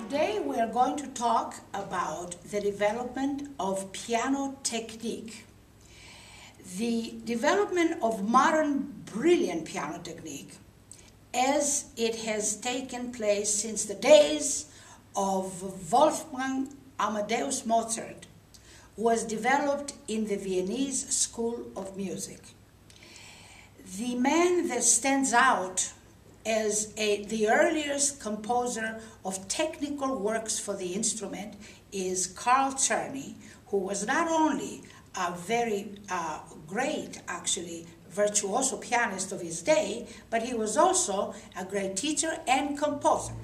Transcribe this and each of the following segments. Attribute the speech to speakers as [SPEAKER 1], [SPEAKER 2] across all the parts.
[SPEAKER 1] Today we are going to talk about the development of piano technique. The development of modern brilliant piano technique as it has taken place since the days of Wolfgang Amadeus Mozart was developed in the Viennese School of Music. The man that stands out as the earliest composer of technical works for the instrument is Carl Czerny, who was not only a very great, actually, virtuoso pianist of his day, but he was also a great teacher and composer.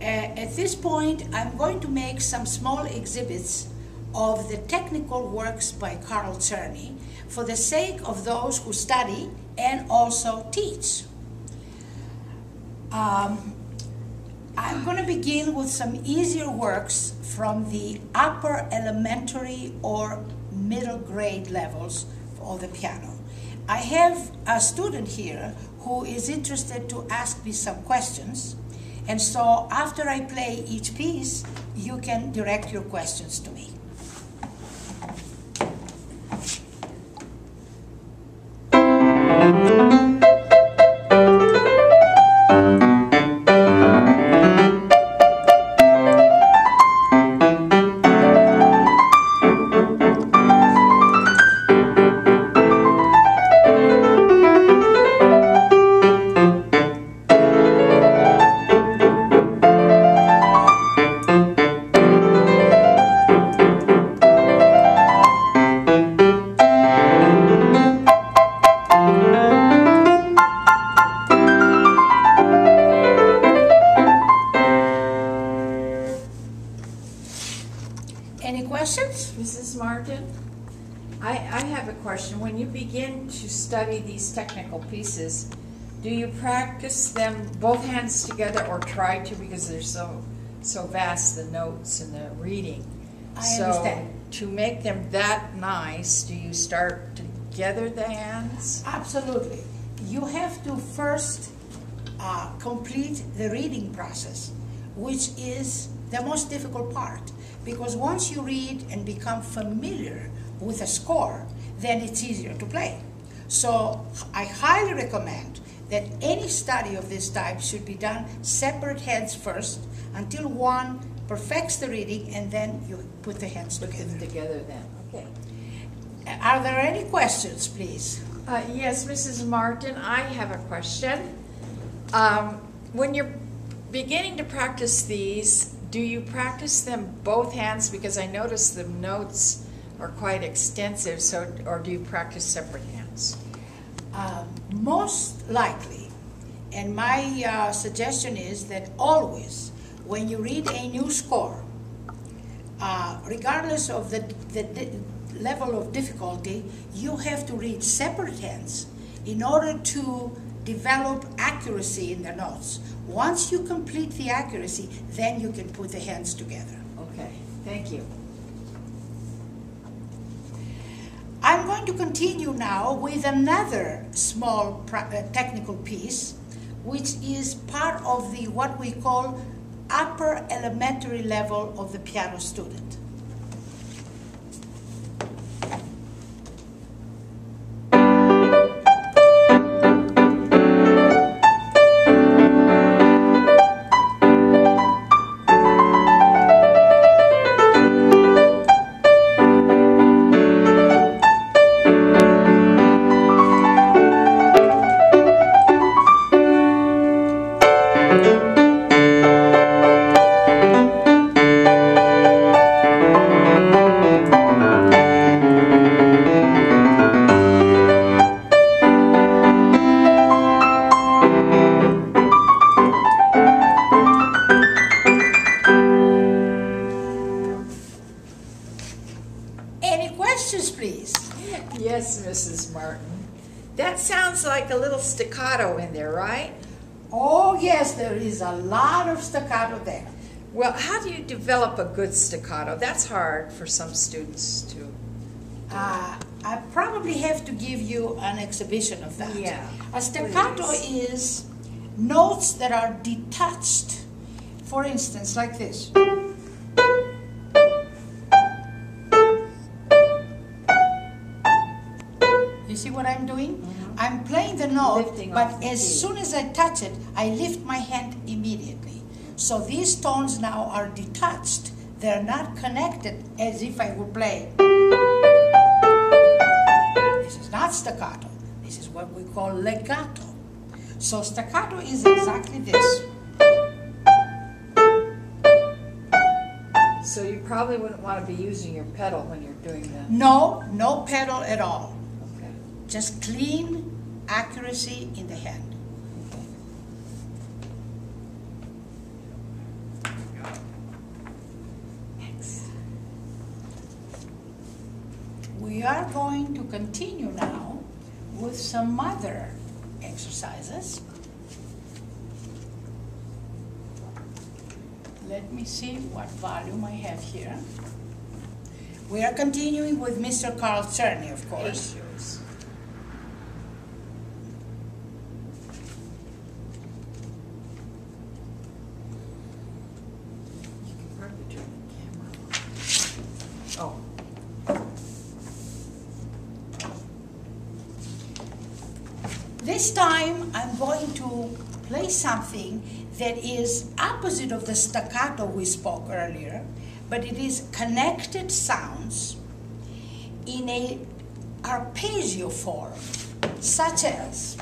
[SPEAKER 1] At this point, I'm going to make some small exhibits of the technical works by Carl Czerny for the sake of those who study and also teach. I'm going to begin with some easier works from the upper elementary or middle grade levels of the piano. I have a student here who is interested to ask me some questions, and so after I play each piece, you can direct your questions to me. Any questions?
[SPEAKER 2] Mrs. Martyn, I have a question. When you begin to study these technical pieces, do you practice them both hands together or try to, because they're so vast, the notes and the reading?
[SPEAKER 1] I understand.
[SPEAKER 2] To make them that nice, do you start together the hands?
[SPEAKER 1] Absolutely. You have to first complete the reading process, which is the most difficult part. Because once you read and become familiar with a score, then it's easier to play. So I highly recommend that any study of this type should be done separate hands first until one perfects the reading, and then you put the hands together.
[SPEAKER 2] Put them together then, okay.
[SPEAKER 1] Are there any questions, please?
[SPEAKER 2] Yes, Mrs. Martyn, I have a question. When you're beginning to practice these, do you practice them both hands? Because I notice the notes are quite extensive, or do you practice separate hands?
[SPEAKER 1] Most likely, and my suggestion is that always, when you read a new score, regardless of the level of difficulty, you have to read separate hands in order to develop accuracy in the notes. Once you complete the accuracy, then you can put the hands together.
[SPEAKER 2] Okay, thank you.
[SPEAKER 1] I'm going to continue now with another small technical piece, which is part of the what we call upper elementary level of the piano student. Please.
[SPEAKER 2] Yes, Mrs. Martyn. That sounds like a little staccato in there, right?
[SPEAKER 1] Oh, yes, there is a lot of staccato there.
[SPEAKER 2] Well, how do you develop a good staccato? That's hard for some students to.
[SPEAKER 1] I probably have to give you an exhibition of that.
[SPEAKER 2] Yeah.
[SPEAKER 1] A staccato is notes that are detached For instance, like this. You see what I'm doing?
[SPEAKER 2] Mm-hmm.
[SPEAKER 1] I'm playing the note,
[SPEAKER 2] Lifting
[SPEAKER 1] but
[SPEAKER 2] off the
[SPEAKER 1] as
[SPEAKER 2] key.
[SPEAKER 1] soon as I touch it, I lift my hand immediately. So these tones now are detached. They're not connected as if I would play. This is not staccato. This is what we call legato. So staccato is exactly this.
[SPEAKER 2] So you probably wouldn't want to be using your pedal when you're doing that.
[SPEAKER 1] No, no pedal at all.
[SPEAKER 2] Okay.
[SPEAKER 1] Just clean accuracy in the hand. We are going to continue now with some other exercises. Let me see what volume I have here. We are continuing with Mr. Carl Czerny, of course.
[SPEAKER 2] Ratios. You can probably turn the camera on. Oh.
[SPEAKER 1] This time I'm going to play something that is opposite of the staccato we spoke earlier, but it is connected sounds in a arpeggio form, such as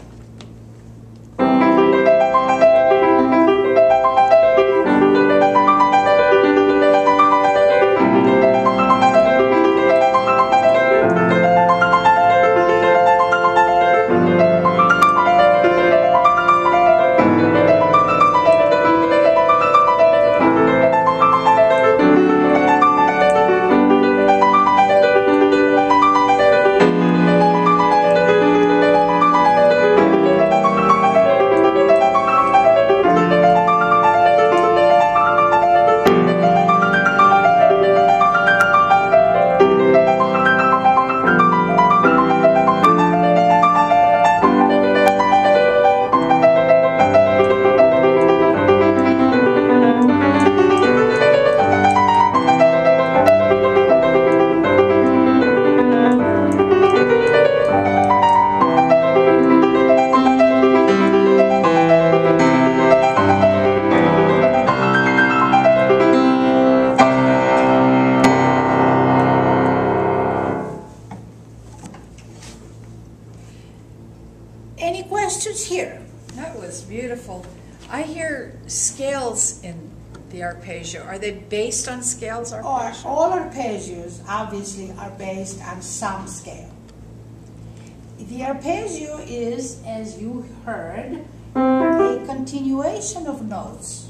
[SPEAKER 1] any questions here?
[SPEAKER 2] That was beautiful. I hear scales in the arpeggio. Are they based on scales arpeggio?
[SPEAKER 1] All arpeggios obviously are based on some scale. The arpeggio is, as you heard, a continuation of notes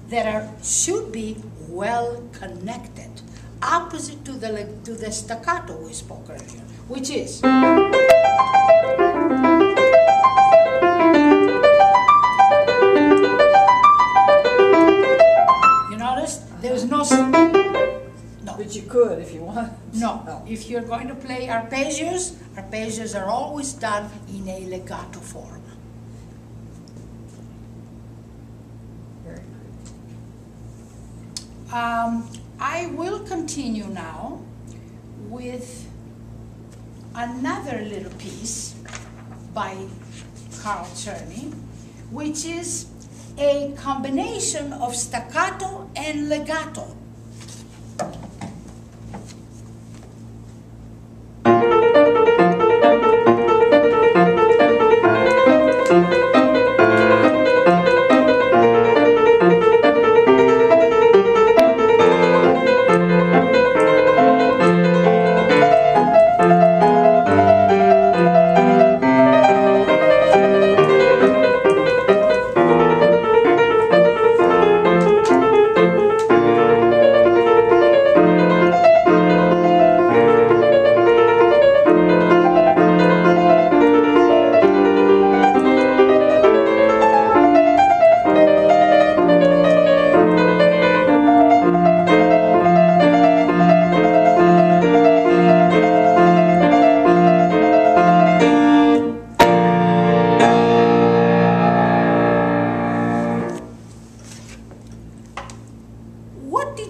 [SPEAKER 1] that should be well connected, opposite to the staccato we spoke earlier, which is there's no.
[SPEAKER 2] But you could if you want.
[SPEAKER 1] No. If you're going to play arpeggios, arpeggios are always done in a legato form.
[SPEAKER 2] Very good.
[SPEAKER 1] I will continue now with another little piece by Carl Czerny, which is a combination of staccato and legato.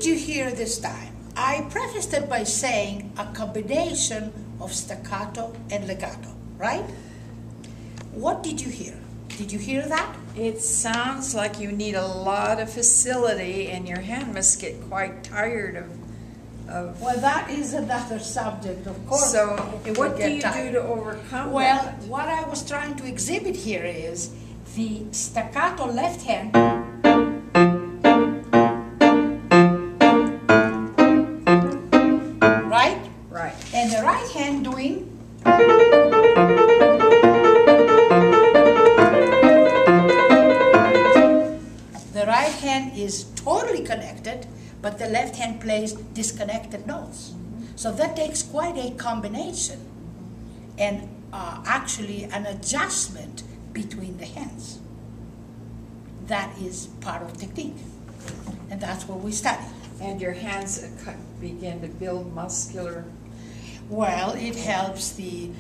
[SPEAKER 1] did you hear this time? I prefaced it by saying a combination of staccato and legato, right? What did you hear? Did you hear that?
[SPEAKER 2] It sounds like you need a lot of facility, and your hand must get quite tired of.
[SPEAKER 1] Well, that is another subject, of course.
[SPEAKER 2] So,
[SPEAKER 1] it
[SPEAKER 2] what
[SPEAKER 1] would
[SPEAKER 2] do
[SPEAKER 1] get
[SPEAKER 2] you
[SPEAKER 1] tired.
[SPEAKER 2] do to overcome
[SPEAKER 1] Well,
[SPEAKER 2] that?
[SPEAKER 1] what I was trying to exhibit here is the staccato left hand right?
[SPEAKER 2] Right.
[SPEAKER 1] And the right hand doing the right hand is totally connected, but the left hand plays disconnected notes. So that takes quite a combination and actually an adjustment between the hands. That is part of technique, and that's what we study.
[SPEAKER 2] And your hands begin to build muscular.
[SPEAKER 1] Well, it helps the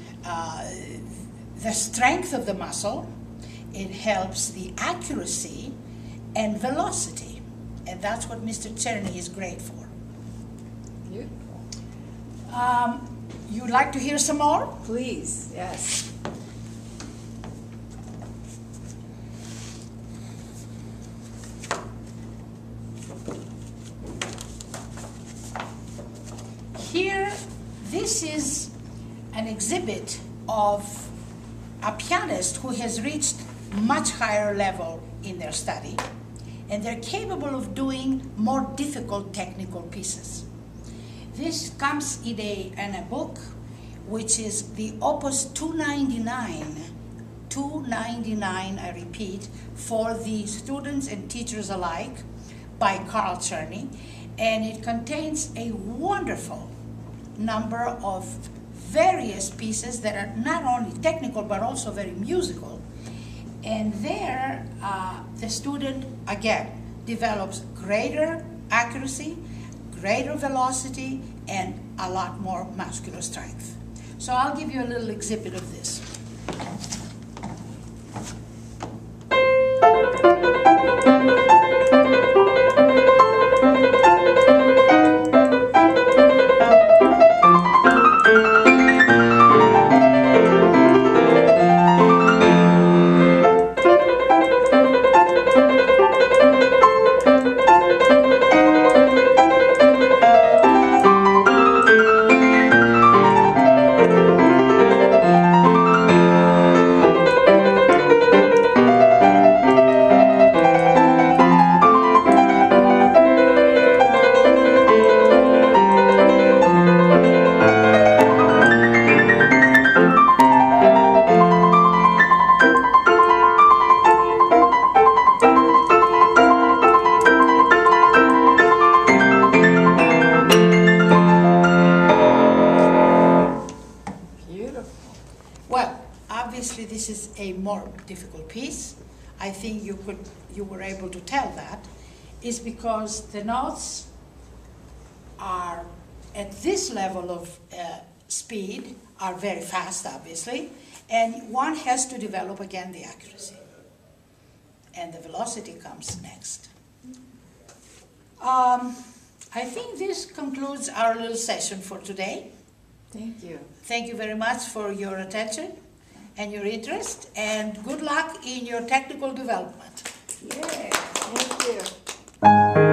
[SPEAKER 1] strength of the muscle, it helps the accuracy and velocity, and that's what Mr. Czerny is great for.
[SPEAKER 2] Beautiful.
[SPEAKER 1] You'd like to hear some more?
[SPEAKER 2] Please, yes.
[SPEAKER 1] Here, this is an exhibit of a pianist who has reached much higher level in their study, and they're capable of doing more difficult technical pieces. This comes in a book which is the Opus 299, I repeat, for the students and teachers alike by Carl Czerny, and it contains a wonderful number of various pieces that are not only technical but also very musical. And there, the student, again, develops greater accuracy, greater velocity, and a lot more muscular strength. So I'll give you a little exhibit of this. Obviously, this is a more difficult piece. I think you were able to tell that is because the notes are at this level of speed are very fast, obviously, and one has to develop again the accuracy, and the velocity comes next. I think this concludes our little session for today.
[SPEAKER 2] Thank you.
[SPEAKER 1] Thank you very much for your attention and your interest, and good luck in your technical development.
[SPEAKER 2] Yeah, thank you.